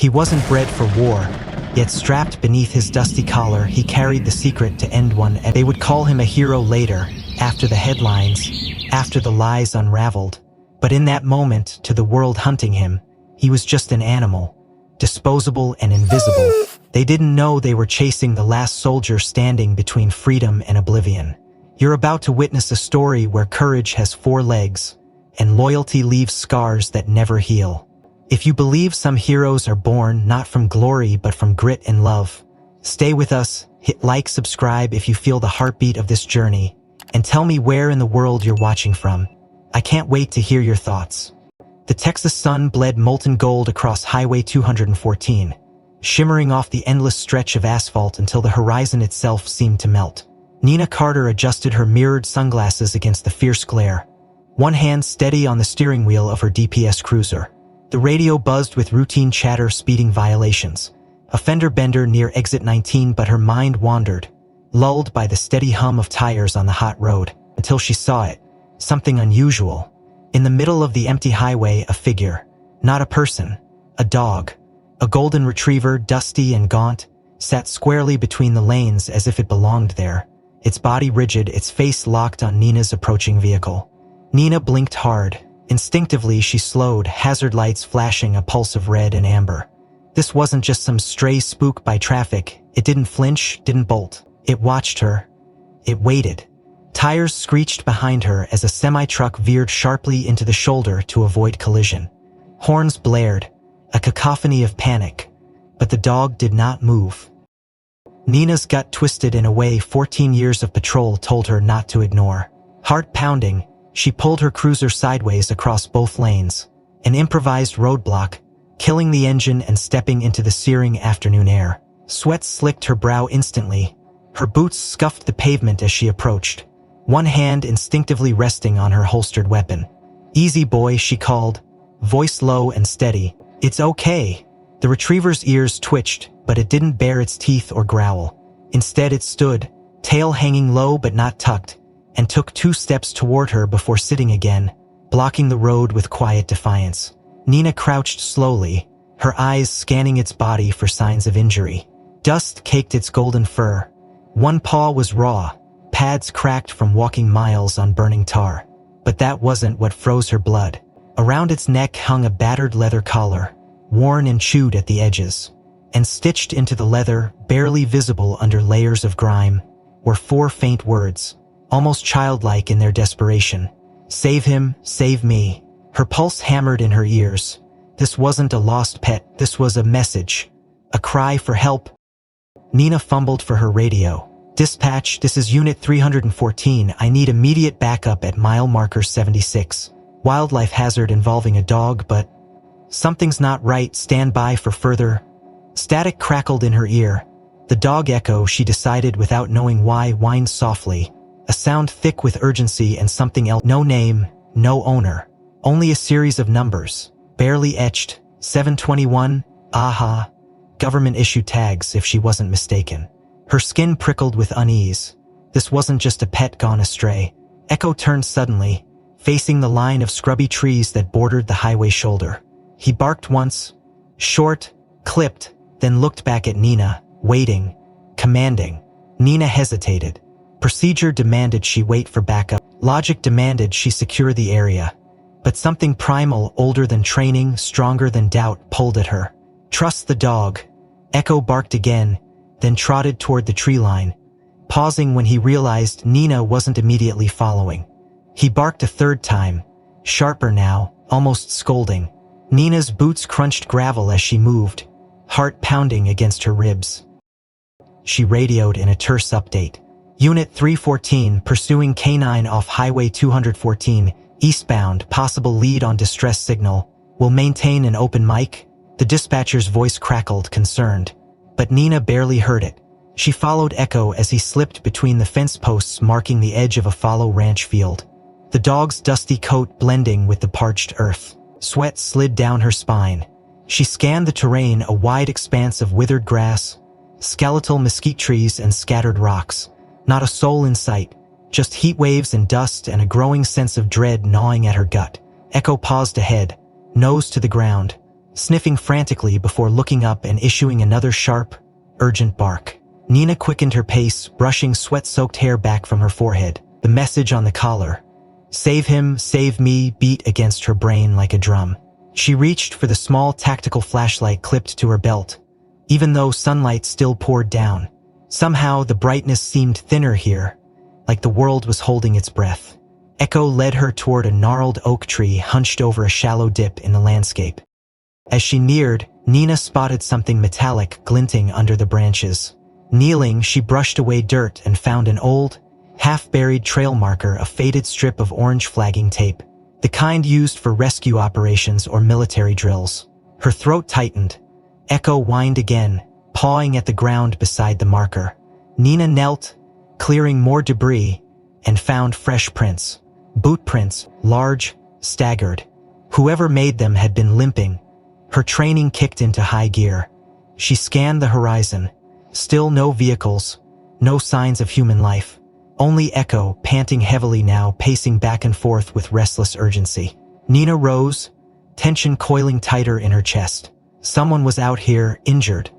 He wasn't bred for war, yet strapped beneath his dusty collar, he carried the secret to end one, and they would call him a hero later, after the headlines, after the lies unraveled. But in that moment, to the world hunting him, he was just an animal, disposable and invisible. They didn't know they were chasing the last soldier standing between freedom and oblivion. You're about to witness a story where courage has 4 legs, and loyalty leaves scars that never heal. If you believe some heroes are born not from glory but from grit and love, stay with us, hit like, subscribe if you feel the heartbeat of this journey, and tell me where in the world you're watching from. I can't wait to hear your thoughts. The Texas sun bled molten gold across Highway 214, shimmering off the endless stretch of asphalt until the horizon itself seemed to melt. Nina Carter adjusted her mirrored sunglasses against the fierce glare, one hand steady on the steering wheel of her DPS cruiser. The radio buzzed with routine chatter, speeding violations, a fender bender near exit 19, but her mind wandered, lulled by the steady hum of tires on the hot road, until she saw it, something unusual. In the middle of the empty highway, a figure, not a person, a dog, a golden retriever, dusty and gaunt, sat squarely between the lanes as if it belonged there, its body rigid, its face locked on Nina's approaching vehicle. Nina blinked hard. Instinctively, she slowed, hazard lights flashing a pulse of red and amber. This wasn't just some stray spook by traffic. It didn't flinch, didn't bolt. It watched her. It waited. Tires screeched behind her as a semi-truck veered sharply into the shoulder to avoid collision. Horns blared, a cacophony of panic, but the dog did not move. Nina's gut twisted in a way 14 years of patrol told her not to ignore. Heart pounding, she pulled her cruiser sideways across both lanes, an improvised roadblock, killing the engine and stepping into the searing afternoon air. Sweat slicked her brow instantly. Her boots scuffed the pavement as she approached, one hand instinctively resting on her holstered weapon. "Easy, boy," she called, voice low and steady. "It's okay." The retriever's ears twitched, but it didn't bare its teeth or growl. Instead, it stood, tail hanging low but not tucked, and took 2 steps toward her before sitting again, blocking the road with quiet defiance. Nina crouched slowly, her eyes scanning its body for signs of injury. Dust caked its golden fur. One paw was raw, pads cracked from walking miles on burning tar. But that wasn't what froze her blood. Around its neck hung a battered leather collar, worn and chewed at the edges. And stitched into the leather, barely visible under layers of grime, were 4 faint words, almost childlike in their desperation. "Save him, save me." Her pulse hammered in her ears. This wasn't a lost pet, this was a message, a cry for help. Nina fumbled for her radio. "Dispatch, this is Unit 314. I need immediate backup at mile marker 76. Wildlife hazard involving a dog, but something's not right. Stand by for further." Static crackled in her ear. The dog Echo, she decided without knowing why, whined softly, a sound thick with urgency and something else. No name, no owner, only a series of numbers, barely etched. 721, aha. Government-issued tags, if she wasn't mistaken. Her skin prickled with unease. This wasn't just a pet gone astray. Echo turned suddenly, facing the line of scrubby trees that bordered the highway shoulder. He barked once, short, clipped, then looked back at Nina, waiting, commanding. Nina hesitated. Procedure demanded she wait for backup. Logic demanded she secure the area. But something primal, older than training, stronger than doubt, pulled at her. "Trust the dog." Echo barked again, then trotted toward the tree line, pausing when he realized Nina wasn't immediately following. He barked a 3rd time, sharper now, almost scolding. Nina's boots crunched gravel as she moved, heart pounding against her ribs. She radioed in a terse update. "Unit 314, pursuing K9 off Highway 214, eastbound, possible lead on distress signal. Will maintain an open mic?" The dispatcher's voice crackled, concerned. But Nina barely heard it. She followed Echo as he slipped between the fence posts marking the edge of a fallow ranch field. The dog's dusty coat blending with the parched earth. Sweat slid down her spine. She scanned the terrain, a wide expanse of withered grass, skeletal mesquite trees and scattered rocks. Not a soul in sight, just heat waves and dust and a growing sense of dread gnawing at her gut. Echo paused ahead, nose to the ground, sniffing frantically before looking up and issuing another sharp, urgent bark. Nina quickened her pace, brushing sweat-soaked hair back from her forehead. The message on the collar, "Save him, save me," beat against her brain like a drum. She reached for the small tactical flashlight clipped to her belt, even though sunlight still poured down. Somehow the brightness seemed thinner here, like the world was holding its breath. Echo led her toward a gnarled oak tree hunched over a shallow dip in the landscape. As she neared, Nina spotted something metallic glinting under the branches. Kneeling, she brushed away dirt and found an old, half-buried trail marker, a faded strip of orange flagging tape, the kind used for rescue operations or military drills. Her throat tightened. Echo whined again, pawing at the ground beside the marker. Nina knelt, clearing more debris, and found fresh prints. Boot prints, large, staggered. Whoever made them had been limping. Her training kicked into high gear. She scanned the horizon. Still no vehicles, no signs of human life. Only Echo, panting heavily now, pacing back and forth with restless urgency. Nina rose, tension coiling tighter in her chest. Someone was out here, injured,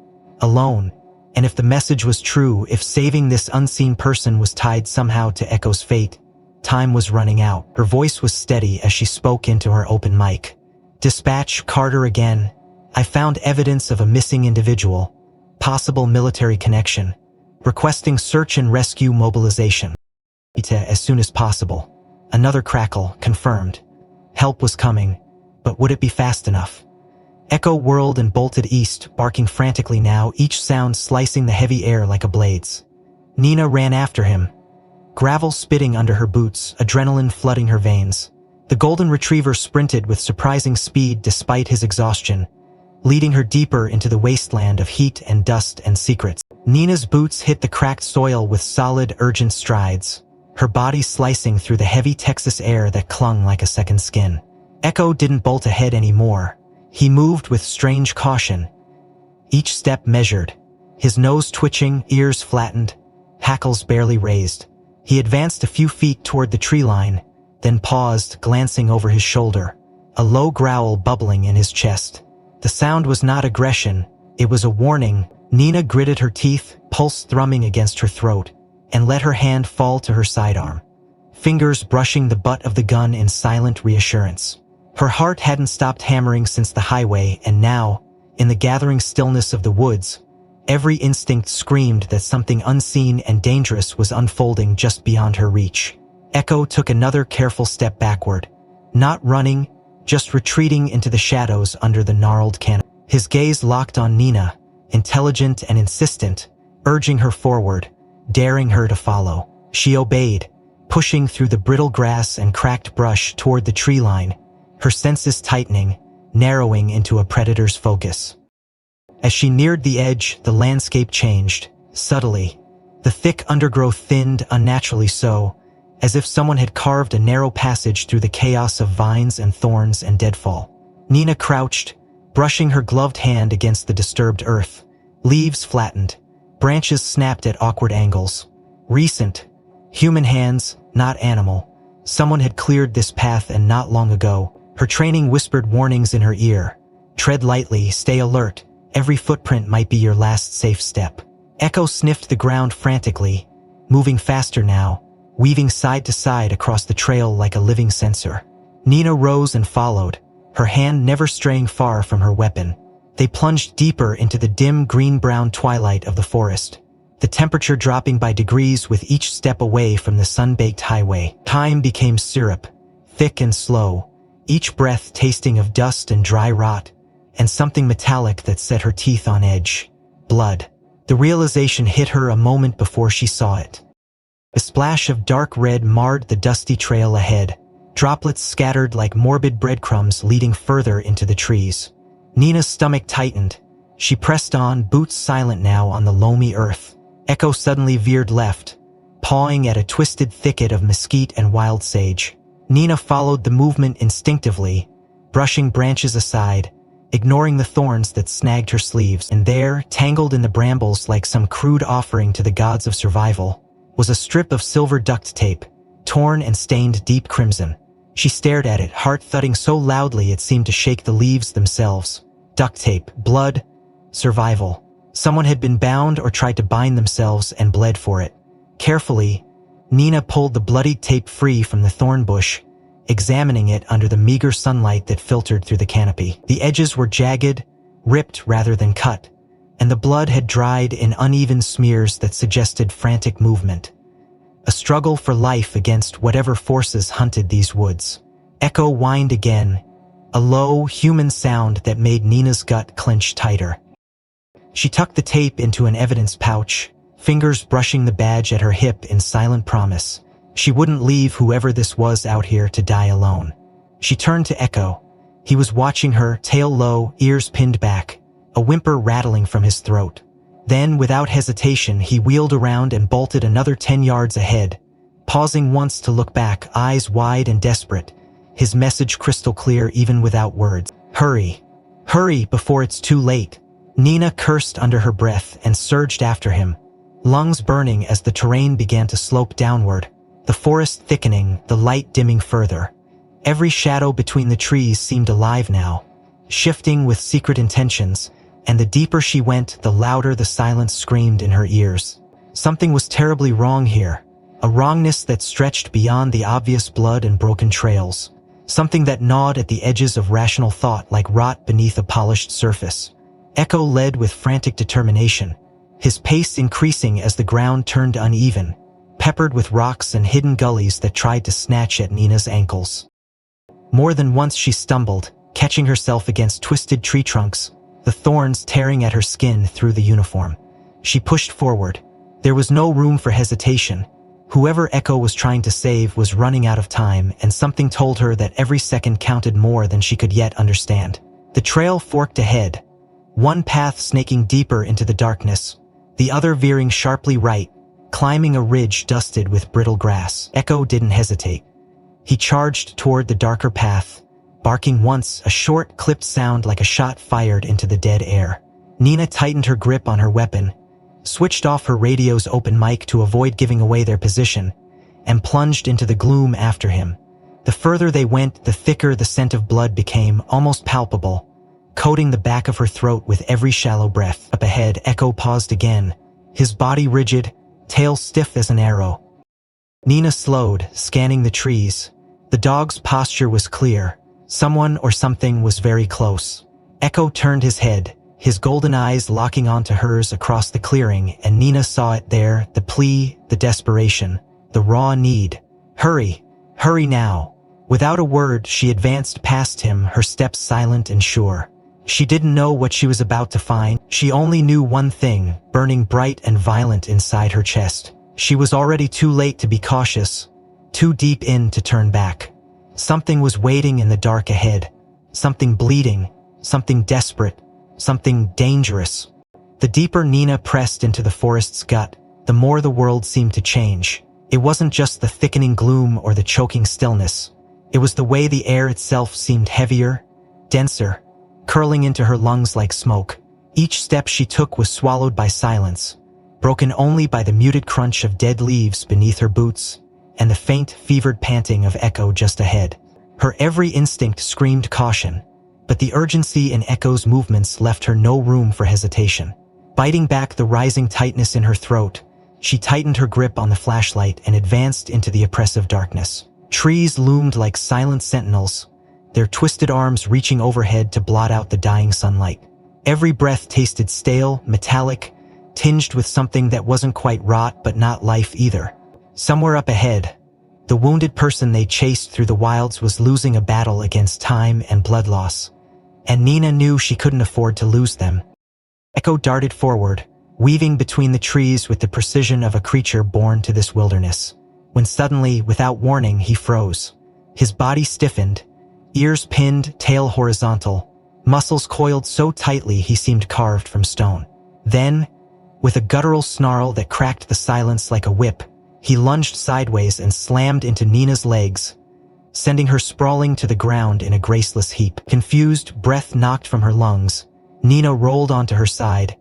alone. And if the message was true, if saving this unseen person was tied somehow to Echo's fate, time was running out. Her voice was steady as she spoke into her open mic. "Dispatch, Carter again. I found evidence of a missing individual. Possible military connection. Requesting search and rescue mobilization. As soon as possible." Another crackle, confirmed. Help was coming, but would it be fast enough? Echo whirled and bolted east, barking frantically now, each sound slicing the heavy air like a blades. Nina ran after him, gravel spitting under her boots, adrenaline flooding her veins. The golden retriever sprinted with surprising speed despite his exhaustion, leading her deeper into the wasteland of heat and dust and secrets. Nina's boots hit the cracked soil with solid, urgent strides, her body slicing through the heavy Texas air that clung like a second skin. Echo didn't bolt ahead anymore. He moved with strange caution, each step measured, his nose twitching, ears flattened, hackles barely raised. He advanced a few feet toward the tree line, then paused, glancing over his shoulder, a low growl bubbling in his chest. The sound was not aggression, it was a warning. Nina gritted her teeth, pulse thrumming against her throat, and let her hand fall to her sidearm, fingers brushing the butt of the gun in silent reassurance. Her heart hadn't stopped hammering since the highway, and now, in the gathering stillness of the woods, every instinct screamed that something unseen and dangerous was unfolding just beyond her reach. Echo took another careful step backward, not running, just retreating into the shadows under the gnarled canopy. His gaze locked on Nina, intelligent and insistent, urging her forward, daring her to follow. She obeyed, pushing through the brittle grass and cracked brush toward the tree line, her senses tightening, narrowing into a predator's focus. As she neared the edge, the landscape changed, subtly. The thick undergrowth thinned, unnaturally so, as if someone had carved a narrow passage through the chaos of vines and thorns and deadfall. Nina crouched, brushing her gloved hand against the disturbed earth. Leaves flattened, branches snapped at awkward angles. Recent, human hands, not animal. Someone had cleared this path, and not long ago. Her training whispered warnings in her ear. Tread lightly, stay alert. Every footprint might be your last safe step. Echo sniffed the ground frantically, moving faster now, weaving side to side across the trail like a living sensor. Nina rose and followed, her hand never straying far from her weapon. They plunged deeper into the dim green-brown twilight of the forest, the temperature dropping by degrees with each step away from the sun-baked highway. Time became syrup, thick and slow, each breath tasting of dust and dry rot, and something metallic that set her teeth on edge. Blood. The realization hit her a moment before she saw it. A splash of dark red marred the dusty trail ahead, droplets scattered like morbid breadcrumbs leading further into the trees. Nina's stomach tightened. She pressed on, boots silent now on the loamy earth. Echo suddenly veered left, pawing at a twisted thicket of mesquite and wild sage. Nina followed the movement instinctively, brushing branches aside, ignoring the thorns that snagged her sleeves. And there, tangled in the brambles like some crude offering to the gods of survival, was a strip of silver duct tape, torn and stained deep crimson. She stared at it, heart thudding so loudly it seemed to shake the leaves themselves. Duct tape, blood, survival. Someone had been bound or tried to bind themselves and bled for it. Carefully, Nina pulled the bloodied tape free from the thorn bush, examining it under the meager sunlight that filtered through the canopy. The edges were jagged, ripped rather than cut, and the blood had dried in uneven smears that suggested frantic movement. A struggle for life against whatever forces hunted these woods. Echo whined again, a low, human sound that made Nina's gut clench tighter. She tucked the tape into an evidence pouch, fingers brushing the badge at her hip in silent promise. She wouldn't leave whoever this was out here to die alone. She turned to Echo. He was watching her, tail low, ears pinned back, a whimper rattling from his throat. Then, without hesitation, he wheeled around and bolted another 10 yards ahead, pausing once to look back, eyes wide and desperate, his message crystal clear even without words. Hurry. Hurry before it's too late. Nina cursed under her breath and surged after him, lungs burning as the terrain began to slope downward, the forest thickening, the light dimming further. Every shadow between the trees seemed alive now, shifting with secret intentions, and the deeper she went, the louder the silence screamed in her ears. Something was terribly wrong here, a wrongness that stretched beyond the obvious blood and broken trails. Something that gnawed at the edges of rational thought like rot beneath a polished surface. Echo led with frantic determination, his pace increasing as the ground turned uneven, peppered with rocks and hidden gullies that tried to snatch at Nina's ankles. More than once she stumbled, catching herself against twisted tree trunks, the thorns tearing at her skin through the uniform. She pushed forward. There was no room for hesitation. Whoever Echo was trying to save was running out of time, and something told her that every second counted more than she could yet understand. The trail forked ahead, one path snaking deeper into the darkness, the other veering sharply right, climbing a ridge dusted with brittle grass. Echo didn't hesitate. He charged toward the darker path, barking once, a short, clipped sound like a shot fired into the dead air. Nina tightened her grip on her weapon, switched off her radio's open mic to avoid giving away their position, and plunged into the gloom after him. The further they went, the thicker the scent of blood became, almost palpable, coating the back of her throat with every shallow breath. Up ahead, Echo paused again, his body rigid, tail stiff as an arrow. Nina slowed, scanning the trees. The dog's posture was clear. Someone or something was very close. Echo turned his head, his golden eyes locking onto hers across the clearing, and Nina saw it there, the plea, the desperation, the raw need. Hurry, hurry now. Without a word, she advanced past him, her steps silent and sure. She didn't know what she was about to find. She only knew one thing, burning bright and violent inside her chest. She was already too late to be cautious, too deep in to turn back. Something was waiting in the dark ahead. Something bleeding, something desperate, something dangerous. The deeper Nina pressed into the forest's gut, the more the world seemed to change. It wasn't just the thickening gloom or the choking stillness. It was the way the air itself seemed heavier, denser, curling into her lungs like smoke. Each step she took was swallowed by silence, broken only by the muted crunch of dead leaves beneath her boots and the faint, fevered panting of Echo just ahead. Her every instinct screamed caution, but the urgency in Echo's movements left her no room for hesitation. Biting back the rising tightness in her throat, she tightened her grip on the flashlight and advanced into the oppressive darkness. Trees loomed like silent sentinels, their twisted arms reaching overhead to blot out the dying sunlight. Every breath tasted stale, metallic, tinged with something that wasn't quite rot but not life either. Somewhere up ahead, the wounded person they chased through the wilds was losing a battle against time and blood loss, and Nina knew she couldn't afford to lose them. Echo darted forward, weaving between the trees with the precision of a creature born to this wilderness, when suddenly, without warning, he froze. His body stiffened, ears pinned, tail horizontal, muscles coiled so tightly he seemed carved from stone. Then, with a guttural snarl that cracked the silence like a whip, he lunged sideways and slammed into Nina's legs, sending her sprawling to the ground in a graceless heap. Confused, breath knocked from her lungs, Nina rolled onto her side,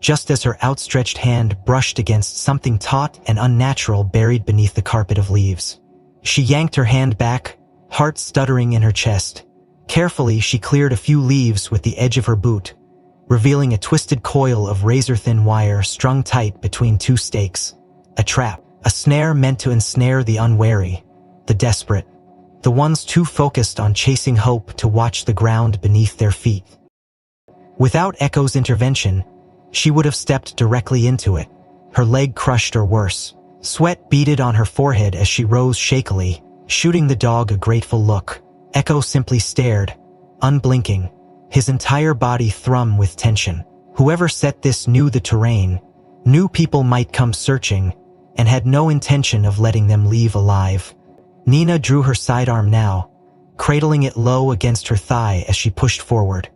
just as her outstretched hand brushed against something taut and unnatural buried beneath the carpet of leaves. She yanked her hand back, heart stuttering in her chest, Carefully, she cleared a few leaves with the edge of her boot, revealing a twisted coil of razor-thin wire strung tight between two stakes. A trap, a snare meant to ensnare the unwary, the desperate, the ones too focused on chasing hope to watch the ground beneath their feet. Without Echo's intervention, she would have stepped directly into it, her leg crushed or worse. Sweat beaded on her forehead as she rose shakily, shooting the dog a grateful look. Echo simply stared, unblinking, his entire body thrum with tension. Whoever set this knew the terrain, knew people might come searching, and had no intention of letting them leave alive. Nina drew her sidearm now, cradling it low against her thigh as she pushed forward,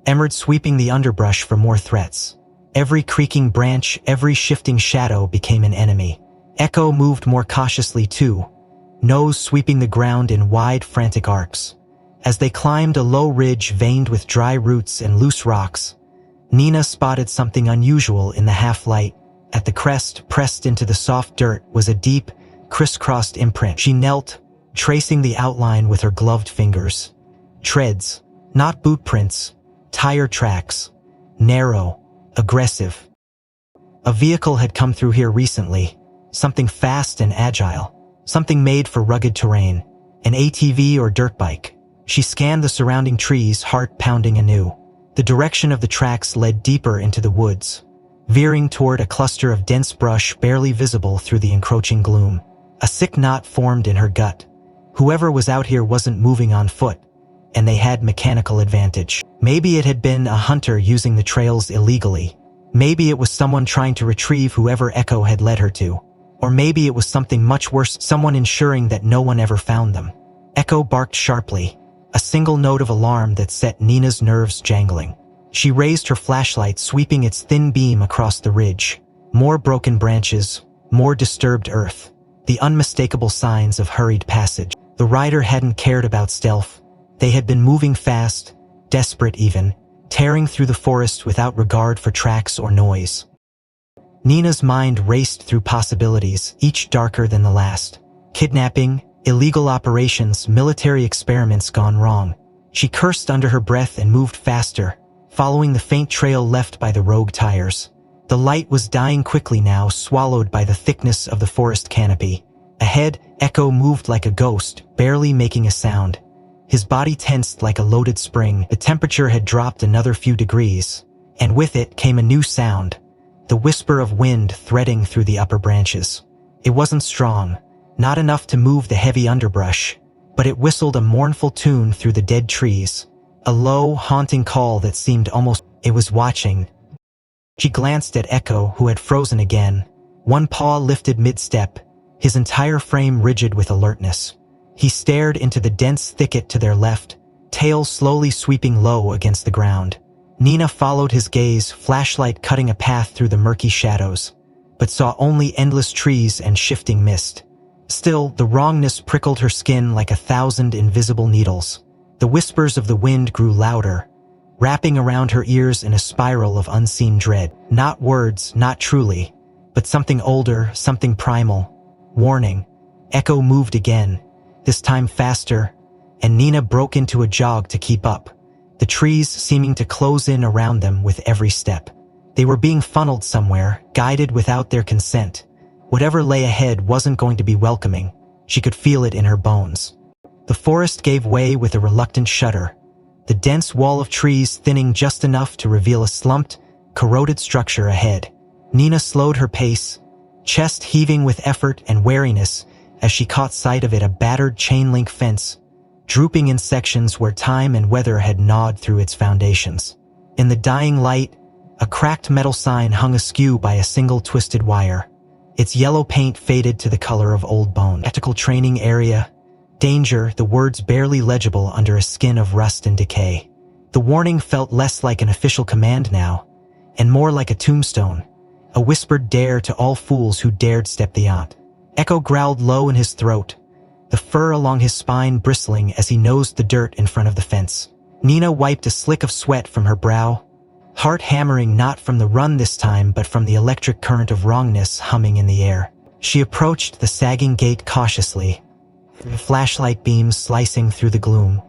Emerald sweeping the underbrush for more threats. Every creaking branch, every shifting shadow became an enemy. Echo moved more cautiously too, nose sweeping the ground in wide, frantic arcs. As they climbed a low ridge veined with dry roots and loose rocks, Nina spotted something unusual in the half-light. At the crest, pressed into the soft dirt, was a deep, crisscrossed imprint. She knelt, tracing the outline with her gloved fingers. Treads, not boot prints, tire tracks. Narrow, aggressive. A vehicle had come through here recently, something fast and agile, something made for rugged terrain, an ATV or dirt bike. She scanned the surrounding trees, heart pounding anew. The direction of the tracks led deeper into the woods, veering toward a cluster of dense brush barely visible through the encroaching gloom. A sick knot formed in her gut. Whoever was out here wasn't moving on foot, and they had mechanical advantage. Maybe it had been a hunter using the trails illegally. Maybe it was someone trying to retrieve whoever Echo had led her to. Or maybe it was something much worse, someone ensuring that no one ever found them. Echo barked sharply, a single note of alarm that set Nina's nerves jangling. She raised her flashlight, sweeping its thin beam across the ridge. More broken branches, more disturbed earth, the unmistakable signs of hurried passage. The rider hadn't cared about stealth. They had been moving fast, desperate even, tearing through the forest without regard for tracks or noise. Nina's mind raced through possibilities, each darker than the last. Kidnapping, illegal operations, military experiments gone wrong. She cursed under her breath and moved faster, following the faint trail left by the rogue tires. The light was dying quickly now, swallowed by the thickness of the forest canopy. Ahead, Echo moved like a ghost, barely making a sound. His body tensed like a loaded spring. The temperature had dropped another few degrees, and with it came a new sound, the whisper of wind threading through the upper branches. It wasn't strong, not enough to move the heavy underbrush, but it whistled a mournful tune through the dead trees, a low, haunting call that seemed almost it was watching. She glanced at Echo, who had frozen again, one paw lifted mid-step, his entire frame rigid with alertness. He stared into the dense thicket to their left, tail slowly sweeping low against the ground. Nina followed his gaze, flashlight cutting a path through the murky shadows, but saw only endless trees and shifting mist. Still, the wrongness prickled her skin like 1,000 invisible needles. The whispers of the wind grew louder, wrapping around her ears in a spiral of unseen dread. Not words, not truly, but something older, something primal. Warning. Echo moved again, this time faster, and Nina broke into a jog to keep up, the trees seeming to close in around them with every step. They were being funneled somewhere, guided without their consent. Whatever lay ahead wasn't going to be welcoming. She could feel it in her bones. The forest gave way with a reluctant shudder, the dense wall of trees thinning just enough to reveal a slumped, corroded structure ahead. Nina slowed her pace, chest heaving with effort and wariness as she caught sight of it, a battered chain-link fence, drooping in sections where time and weather had gnawed through its foundations. In the dying light, a cracked metal sign hung askew by a single twisted wire. Its yellow paint faded to the color of old bone. Tactical training area. Danger, the words barely legible under a skin of rust and decay. The warning felt less like an official command now, and more like a tombstone, a whispered dare to all fools who dared step beyond. Echo growled low in his throat, the fur along his spine bristling as he nosed the dirt in front of the fence. Nina wiped a slick of sweat from her brow, heart hammering not from the run this time but from the electric current of wrongness humming in the air. She approached the sagging gate cautiously, flashlight beams slicing through the gloom.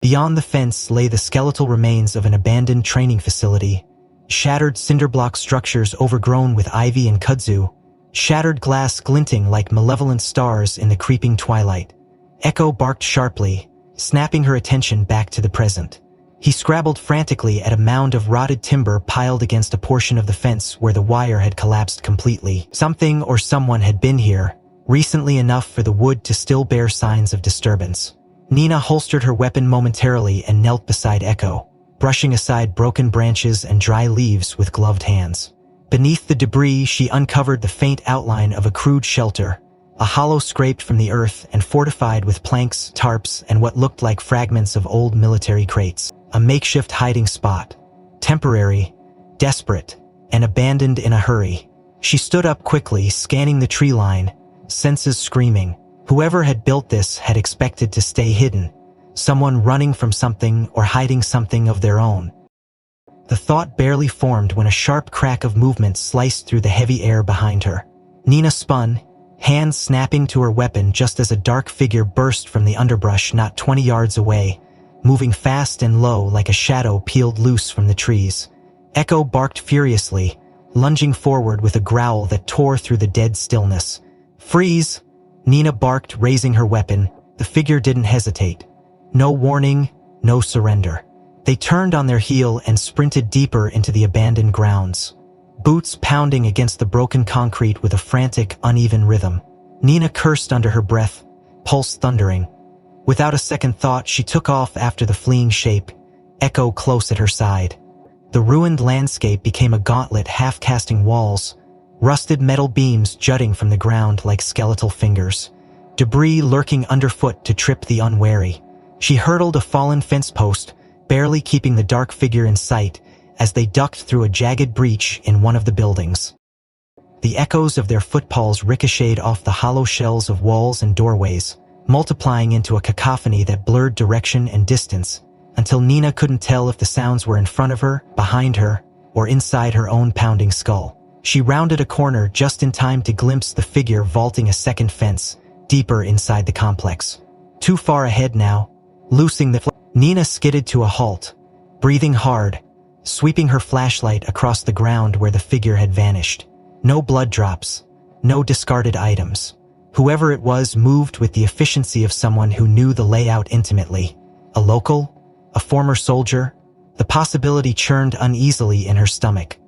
Beyond the fence lay the skeletal remains of an abandoned training facility, shattered cinderblock structures overgrown with ivy and kudzu, shattered glass glinting like malevolent stars in the creeping twilight. Echo barked sharply, snapping her attention back to the present. He scrabbled frantically at a mound of rotted timber piled against a portion of the fence where the wire had collapsed completely. Something or someone had been here, recently enough for the wood to still bear signs of disturbance. Nina holstered her weapon momentarily and knelt beside Echo, brushing aside broken branches and dry leaves with gloved hands. Beneath the debris, she uncovered the faint outline of a crude shelter, a hollow scraped from the earth and fortified with planks, tarps, and what looked like fragments of old military crates. A makeshift hiding spot. Temporary, desperate, and abandoned in a hurry. She stood up quickly, scanning the tree line, senses screaming. Whoever had built this had expected to stay hidden. Someone running from something or hiding something of their own. The thought barely formed when a sharp crack of movement sliced through the heavy air behind her. Nina spun, hands snapping to her weapon just as a dark figure burst from the underbrush not 20 yards away, moving fast and low like a shadow peeled loose from the trees. Echo barked furiously, lunging forward with a growl that tore through the dead stillness. "Freeze!" Nina barked, raising her weapon. The figure didn't hesitate. No warning, no surrender. They turned on their heel and sprinted deeper into the abandoned grounds, boots pounding against the broken concrete with a frantic, uneven rhythm. Nina cursed under her breath, pulse thundering. Without a second thought, she took off after the fleeing shape, Echo close at her side. The ruined landscape became a gauntlet, half-casting walls, rusted metal beams jutting from the ground like skeletal fingers, debris lurking underfoot to trip the unwary. She hurdled a fallen fence post, barely keeping the dark figure in sight as they ducked through a jagged breach in one of the buildings. The echoes of their footfalls ricocheted off the hollow shells of walls and doorways, multiplying into a cacophony that blurred direction and distance, until Nina couldn't tell if the sounds were in front of her, behind her, or inside her own pounding skull. She rounded a corner just in time to glimpse the figure vaulting a second fence, deeper inside the complex. Too far ahead now, loosing the Nina skidded to a halt, breathing hard, sweeping her flashlight across the ground where the figure had vanished. No blood drops, no discarded items. Whoever it was moved with the efficiency of someone who knew the layout intimately. A local? A former soldier? The possibility churned uneasily in her stomach.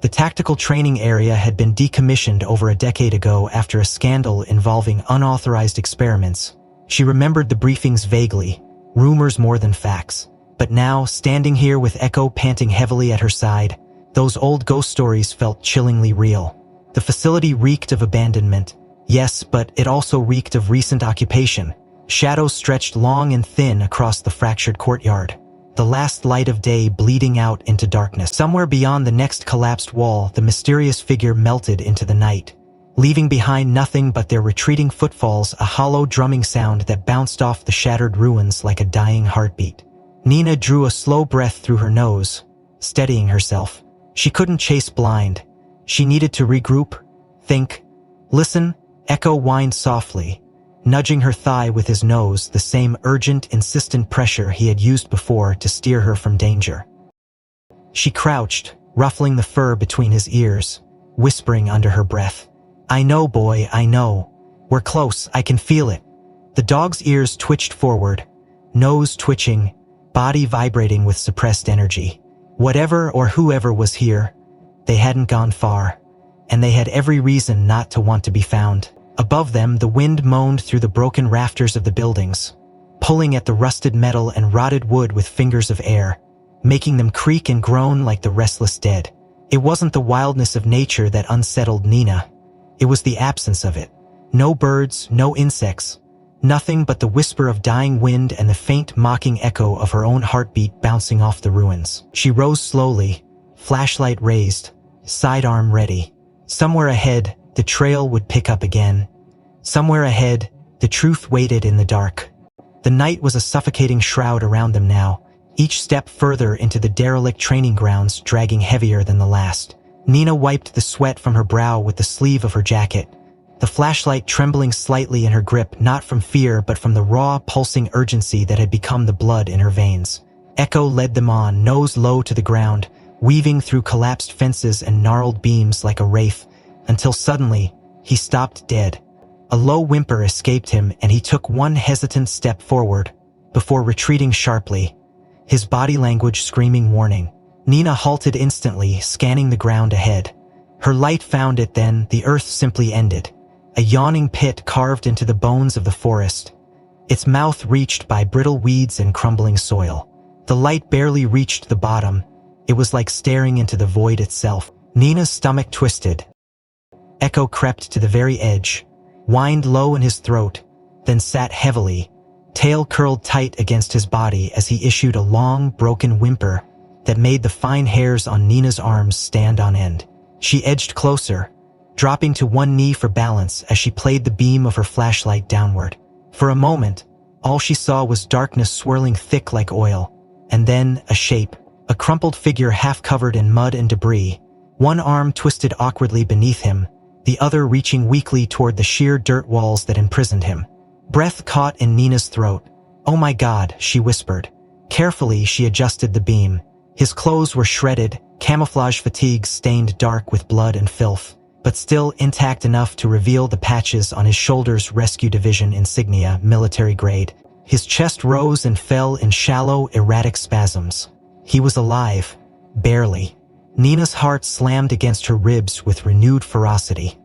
The tactical training area had been decommissioned over a decade ago after a scandal involving unauthorized experiments. She remembered the briefings vaguely, rumors more than facts. But now, standing here with Echo panting heavily at her side, those old ghost stories felt chillingly real. The facility reeked of abandonment. Yes, but it also reeked of recent occupation. Shadows stretched long and thin across the fractured courtyard, the last light of day bleeding out into darkness. Somewhere beyond the next collapsed wall, the mysterious figure melted into the night, leaving behind nothing but their retreating footfalls, a hollow drumming sound that bounced off the shattered ruins like a dying heartbeat. Nina drew a slow breath through her nose, steadying herself. She couldn't chase blind. She needed to regroup, think, listen. Echo whined softly, nudging her thigh with his nose, the same urgent, insistent pressure he had used before to steer her from danger. She crouched, ruffling the fur between his ears, whispering under her breath, "I know, boy, I know. We're close, I can feel it." The dog's ears twitched forward, nose twitching, body vibrating with suppressed energy. Whatever or whoever was here, they hadn't gone far, and they had every reason not to want to be found. Above them, the wind moaned through the broken rafters of the buildings, pulling at the rusted metal and rotted wood with fingers of air, making them creak and groan like the restless dead. It wasn't the wildness of nature that unsettled Nina. It was the absence of it. No birds, no insects, nothing but the whisper of dying wind and the faint mocking echo of her own heartbeat bouncing off the ruins. She rose slowly, flashlight raised, sidearm ready. Somewhere ahead, the trail would pick up again. Somewhere ahead, the truth waited in the dark. The night was a suffocating shroud around them now, each step further into the derelict training grounds dragging heavier than the last. Nina wiped the sweat from her brow with the sleeve of her jacket, the flashlight trembling slightly in her grip, not from fear but from the raw, pulsing urgency that had become the blood in her veins. Echo led them on, nose low to the ground, weaving through collapsed fences and gnarled beams like a wraith, until suddenly, he stopped dead. A low whimper escaped him and he took one hesitant step forward, before retreating sharply, his body language screaming warning. Nina halted instantly, scanning the ground ahead. Her light found it then, the earth simply ended. A yawning pit carved into the bones of the forest, its mouth reached by brittle weeds and crumbling soil. The light barely reached the bottom. It was like staring into the void itself. Nina's stomach twisted. Echo crept to the very edge, whined low in his throat, then sat heavily, tail curled tight against his body as he issued a long, broken whimper that made the fine hairs on Nina's arms stand on end. She edged closer, dropping to one knee for balance as she played the beam of her flashlight downward. For a moment, all she saw was darkness swirling thick like oil, and then a shape, a crumpled figure half covered in mud and debris, one arm twisted awkwardly beneath him, the other reaching weakly toward the sheer dirt walls that imprisoned him. Breath caught in Nina's throat. "Oh my God," she whispered. Carefully, she adjusted the beam. His clothes were shredded, camouflage fatigues stained dark with blood and filth, but still intact enough to reveal the patches on his shoulders' Rescue Division insignia, military grade. His chest rose and fell in shallow, erratic spasms. He was alive. Barely. Nina's heart slammed against her ribs with renewed ferocity.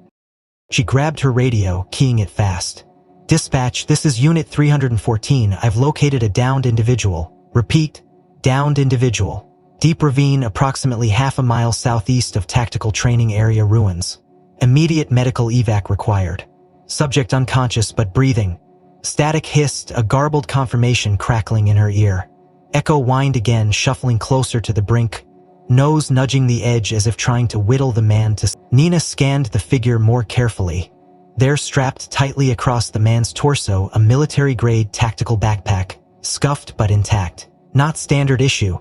She grabbed her radio, keying it fast. "Dispatch, this is Unit 314. I've located a downed individual. Repeat, downed individual. Deep ravine approximately half a mile southeast of Tactical Training Area ruins. Immediate medical evac required. Subject unconscious but breathing." Static hissed, a garbled confirmation crackling in her ear. Echo whined again, shuffling closer to the brink, nose nudging the edge as if trying to whittle the man to... Nina scanned the figure more carefully. There, strapped tightly across the man's torso, a military-grade tactical backpack, scuffed but intact. Not standard issue.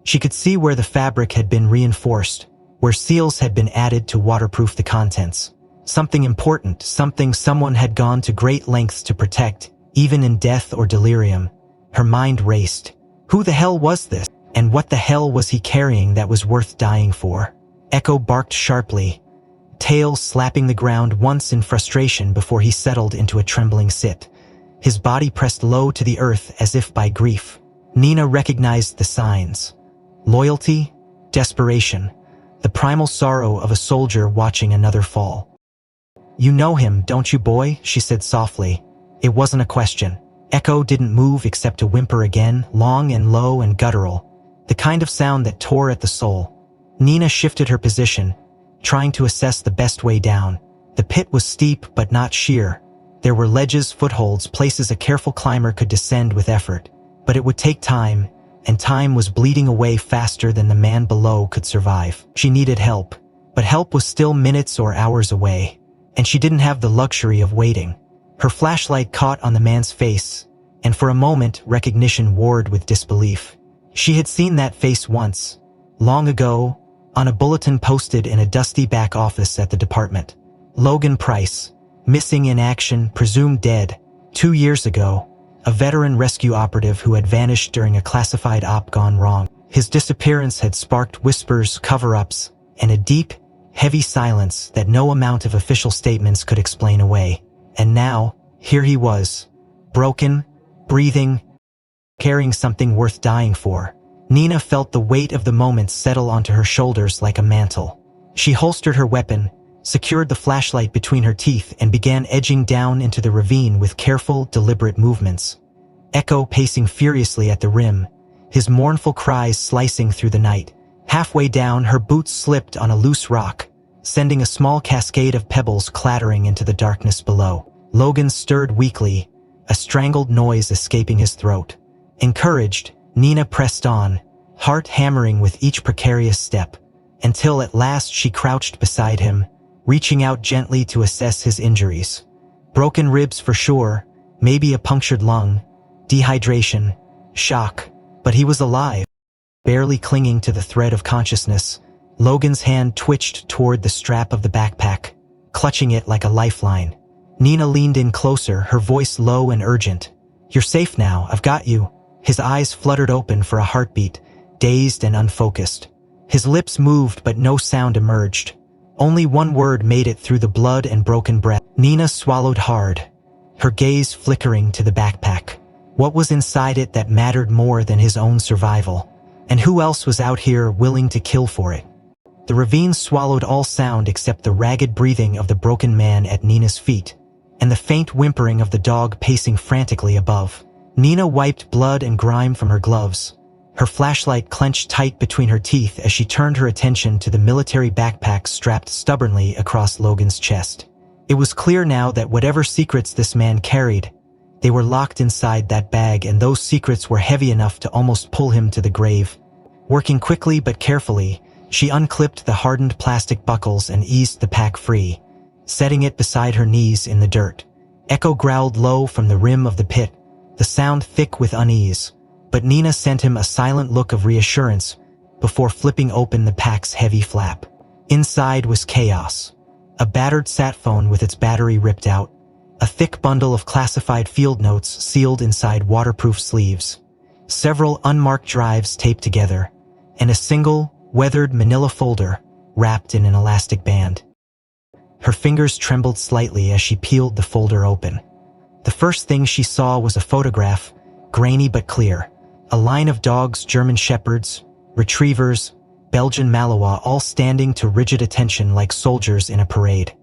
She could see where the fabric had been reinforced, where seals had been added to waterproof the contents. Something important, something someone had gone to great lengths to protect, even in death or delirium. Her mind raced. Who the hell was this? And what the hell was he carrying that was worth dying for? Echo barked sharply, tail slapping the ground once in frustration before he settled into a trembling sit, his body pressed low to the earth as if by grief. Nina recognized the signs. Loyalty, desperation, the primal sorrow of a soldier watching another fall. "You know him, don't you, boy?" she said softly. It wasn't a question. Echo didn't move except to whimper again, long and low and guttural, the kind of sound that tore at the soul. Nina shifted her position, trying to assess the best way down. The pit was steep but not sheer. There were ledges, footholds, places a careful climber could descend with effort. But it would take time, and time was bleeding away faster than the man below could survive. She needed help, but help was still minutes or hours away, and she didn't have the luxury of waiting. Her flashlight caught on the man's face, and for a moment recognition warred with disbelief. She had seen that face once, long ago, on a bulletin posted in a dusty back office at the department. Logan Price, missing in action, presumed dead, 2 years ago, a veteran rescue operative who had vanished during a classified op gone wrong. His disappearance had sparked whispers, cover-ups, and a deep, heavy silence that no amount of official statements could explain away. And now, here he was, broken, breathing, carrying something worth dying for. Nina felt the weight of the moment settle onto her shoulders like a mantle. She holstered her weapon, secured the flashlight between her teeth, and began edging down into the ravine with careful, deliberate movements. Echo pacing furiously at the rim, his mournful cries slicing through the night. Halfway down, her boots slipped on a loose rock, sending a small cascade of pebbles clattering into the darkness below. Logan stirred weakly, a strangled noise escaping his throat. Encouraged, Nina pressed on, heart hammering with each precarious step, until at last she crouched beside him, reaching out gently to assess his injuries. Broken ribs for sure, maybe a punctured lung, dehydration, shock, but he was alive. Barely clinging to the thread of consciousness, Logan's hand twitched toward the strap of the backpack, clutching it like a lifeline. Nina leaned in closer, her voice low and urgent. "You're safe now, I've got you." His eyes fluttered open for a heartbeat, dazed and unfocused. His lips moved but no sound emerged. Only one word made it through the blood and broken breath. Nina swallowed hard, her gaze flickering to the backpack. What was inside it that mattered more than his own survival? And who else was out here willing to kill for it? The ravine swallowed all sound except the ragged breathing of the broken man at Nina's feet, and the faint whimpering of the dog pacing frantically above. Nina wiped blood and grime from her gloves, her flashlight clenched tight between her teeth as she turned her attention to the military backpack strapped stubbornly across Logan's chest. It was clear now that whatever secrets this man carried, they were locked inside that bag, and those secrets were heavy enough to almost pull him to the grave. Working quickly but carefully, she unclipped the hardened plastic buckles and eased the pack free, setting it beside her knees in the dirt. Echo growled low from the rim of the pit, the sound thick with unease, but Nina sent him a silent look of reassurance before flipping open the pack's heavy flap. Inside was chaos. A battered sat phone with its battery ripped out, a thick bundle of classified field notes sealed inside waterproof sleeves, several unmarked drives taped together, and a single, weathered manila folder wrapped in an elastic band. Her fingers trembled slightly as she peeled the folder open. The first thing she saw was a photograph, grainy but clear. A line of dogs, German shepherds, retrievers, Belgian Malinois, all standing to rigid attention like soldiers in a parade.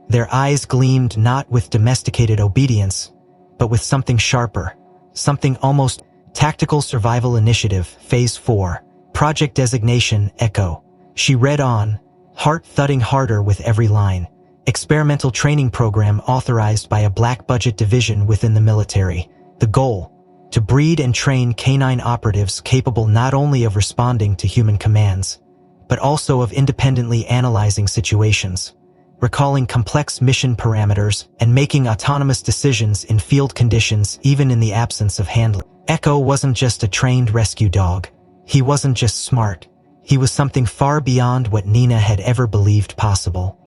Their eyes gleamed not with domesticated obedience, but with something sharper, something almost tactical. Survival Initiative, Phase 4, Project Designation, Echo. She read on, heart thudding harder with every line. Experimental training program authorized by a black-budget division within the military. The goal: to breed and train canine operatives capable not only of responding to human commands, but also of independently analyzing situations, recalling complex mission parameters, and making autonomous decisions in field conditions even in the absence of handling. Echo wasn't just a trained rescue dog. He wasn't just smart. He was something far beyond what Nina had ever believed possible.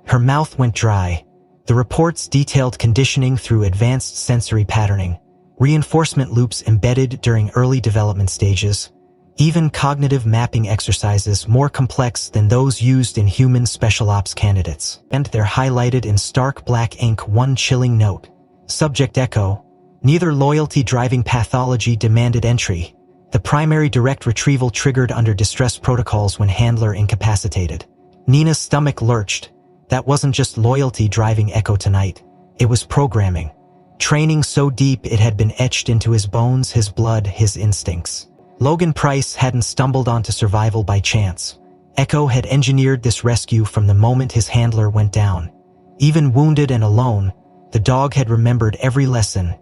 Her mouth went dry. The reports detailed conditioning through advanced sensory patterning, reinforcement loops embedded during early development stages, even cognitive mapping exercises more complex than those used in human special ops candidates. And they're highlighted in stark black ink one chilling note. Subject Echo. Neither loyalty driving pathology demanded entry. The primary direct retrieval triggered under distress protocols when handler incapacitated. Nina's stomach lurched. That wasn't just loyalty driving Echo tonight. It was programming. Training so deep it had been etched into his bones, his blood, his instincts. Logan Price hadn't stumbled onto survival by chance. Echo had engineered this rescue from the moment his handler went down. Even wounded and alone, the dog had remembered every lesson,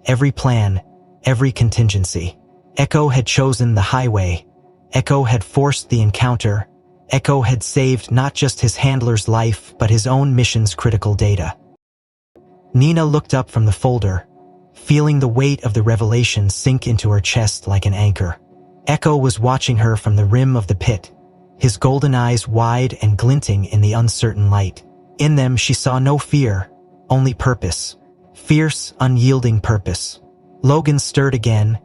every plan, every contingency. Echo had chosen the highway. Echo had forced the encounter. Echo had saved not just his handler's life, but his own mission's critical data. Nina looked up from the folder, feeling the weight of the revelation sink into her chest like an anchor. Echo was watching her from the rim of the pit, his golden eyes wide and glinting in the uncertain light. In them she saw no fear, only purpose. Fierce, unyielding purpose. Logan stirred again,